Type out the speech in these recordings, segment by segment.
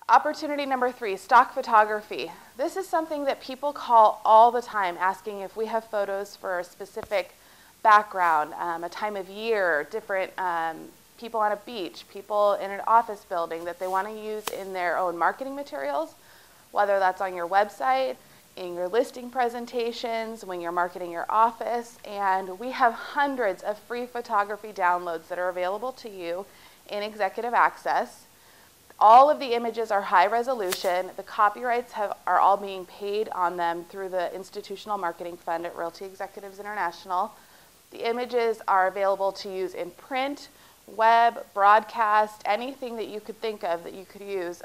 Opportunity number 3, stock photography. This is something that people call all the time, asking if we have photos for a specific background, a time of year, different people on a beach, people in an office building that they want to use in their own marketing materials, whether that's on your website, in your listing presentations, when you're marketing your office. And we have hundreds of free photography downloads that are available to you in Executive Access. All of the images are high resolution. The copyrights are all being paid on them through the Institutional Marketing Fund at Realty Executives International. The images are available to use in print, web, broadcast, anything that you could think of that you could use,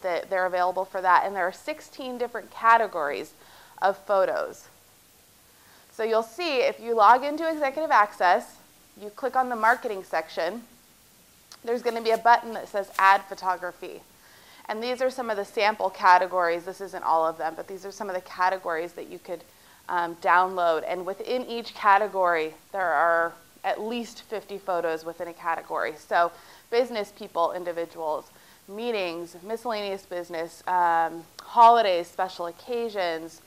that they're available for that. And there are 16 different categories of photos. So you'll see if you log into Executive Access, you click on the marketing section, there's going to be a button that says Add Photography. And these are some of the sample categories. This isn't all of them, but these are some of the categories that you could download. And within each category, there are at least 50 photos within a category. So business people, individuals, meetings, miscellaneous business, holidays, special occasions,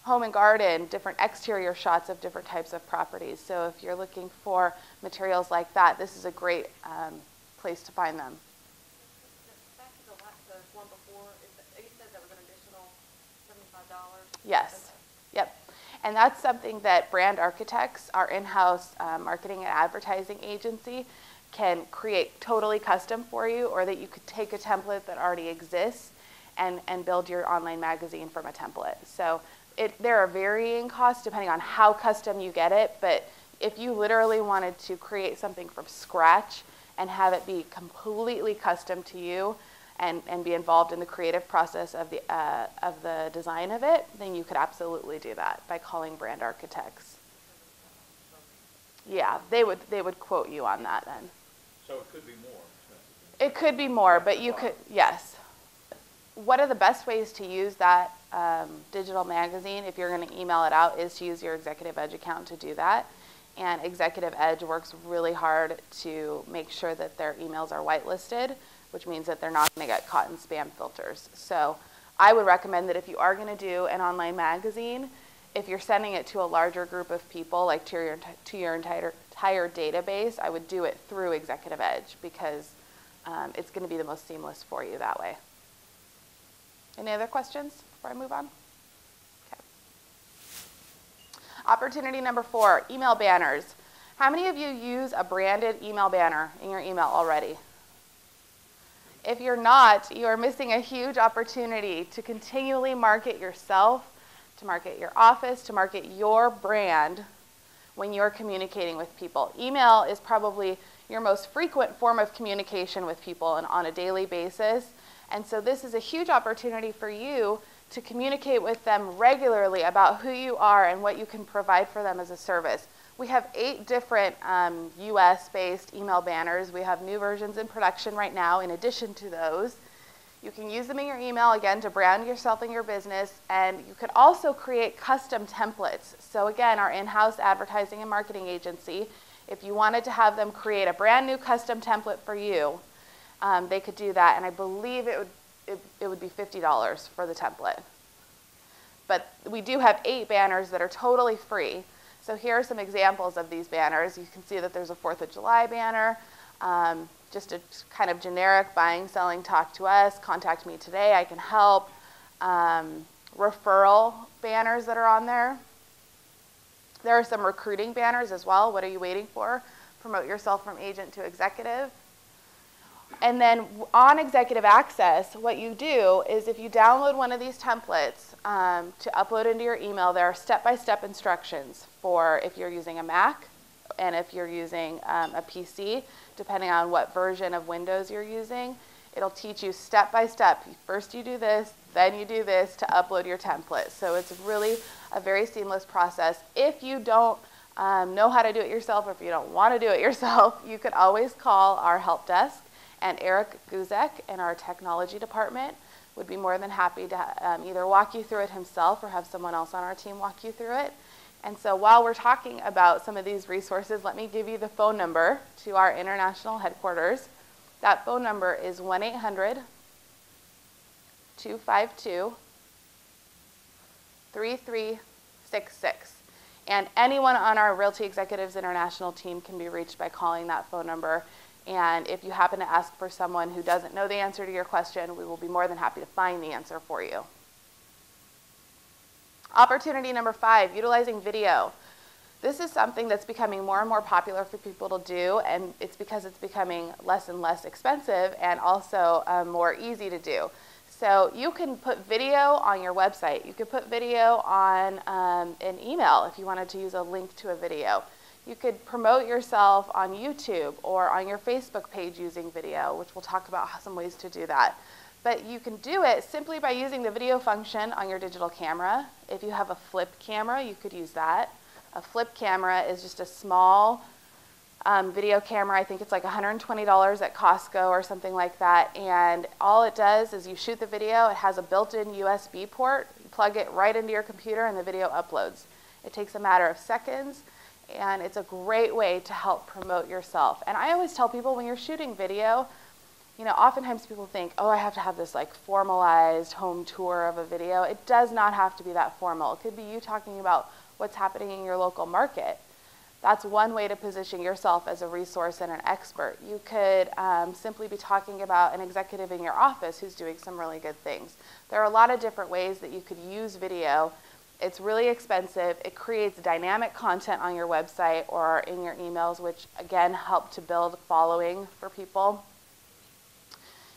home and garden, different exterior shots of different types of properties. So if you're looking for materials like that, this is a great place to find them. Back to the one before, you said that was an additional $75? Yes. Yep. And that's something that brand architects, our in-house marketing and advertising agency, can create totally custom for you, or that you could take a template that already exists and build your online magazine from a template. So there are varying costs depending on how custom you get it, but if you literally wanted to create something from scratch and have it be completely custom to you and be involved in the creative process of the design of it, then you could absolutely do that by calling brand architects. Yeah, they would quote you on that then. So it could be more expensive. It could be more, but you could, yes. One of the best ways to use that digital magazine, if you're going to email it out, is to use your Executive Edge account to do that. And Executive Edge works really hard to make sure that their emails are whitelisted, which means that they're not going to get caught in spam filters. So I would recommend that if you are going to do an online magazine, if you're sending it to a larger group of people, like to your entire database, I would do it through Executive Edge, because it's going to be the most seamless for you that way. Any other questions before I move on? Okay. Opportunity number 4, email banners. How many of you use a branded email banner in your email already? If you're not, you are missing a huge opportunity to continually market yourself, to market your office, to market your brand when you're communicating with people. Email is probably your most frequent form of communication with people and on a daily basis. And so this is a huge opportunity for you to communicate with them regularly about who you are and what you can provide for them as a service. We have 8 different US-based email banners. We have new versions in production right now in addition to those. You can use them in your email, again, to brand yourself and your business, and you could also create custom templates. So again, our in-house advertising and marketing agency, if you wanted to have them create a brand new custom template for you, they could do that, and I believe it would be $50 for the template. But we do have 8 banners that are totally free. So here are some examples of these banners. You can see that there's a 4th of July banner, just a kind of generic buying, selling, talk to us, contact me today, I can help. Referral banners that are on there. There are some recruiting banners as well. What are you waiting for? Promote yourself from agent to executive. And then on Executive Access, what you do is if you download one of these templates to upload into your email, there are step-by-step instructions for if you're using a Mac and if you're using a PC, depending on what version of Windows you're using. It'll teach you step-by-step. First you do this, then you do this to upload your template. So it's really a very seamless process. If you don't know how to do it yourself, or if you don't want to do it yourself, you could always call our help desk. And Eric Guzek in our technology department would be more than happy to either walk you through it himself or have someone else on our team walk you through it. And so while we're talking about some of these resources, let me give you the phone number to our international headquarters. That phone number is 1-800 888-252-3366. And anyone on our Realty Executives International team can be reached by calling that phone number. And if you happen to ask for someone who doesn't know the answer to your question, we will be more than happy to find the answer for you. Opportunity number 5, utilizing video. This is something that's becoming more and more popular for people to do, and it's because it's becoming less and less expensive and also more easy to do. So you can put video on your website. You could put video on an email if you wanted to use a link to a video. You could promote yourself on YouTube or on your Facebook page using video, which we'll talk about some ways to do that. But you can do it simply by using the video function on your digital camera. If you have a flip camera, you could use that. A flip camera is just a small video camera. I think it's like $120 at Costco or something like that. And all it does is you shoot the video. It has a built-in USB port. You plug it right into your computer and the video uploads. It takes a matter of seconds. And it's a great way to help promote yourself. And I always tell people when you're shooting video, you know, oftentimes people think, oh, I have to have this like formalized home tour of a video. It does not have to be that formal. It could be you talking about what's happening in your local market. That's one way to position yourself as a resource and an expert. You could simply be talking about an executive in your office who's doing some really good things. There are a lot of different ways that you could use video. It's really expensive. It creates dynamic content on your website or in your emails, which again help to build following for people.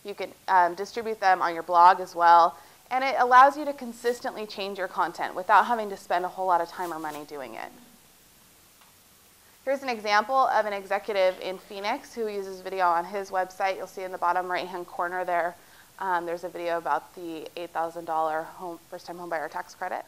You can distribute them on your blog as well. And it allows you to consistently change your content without having to spend a whole lot of time or money doing it. Here's an example of an executive in Phoenix who uses video on his website. You'll see in the bottom right-hand corner there, there's a video about the $8,000 first-time homebuyer tax credit.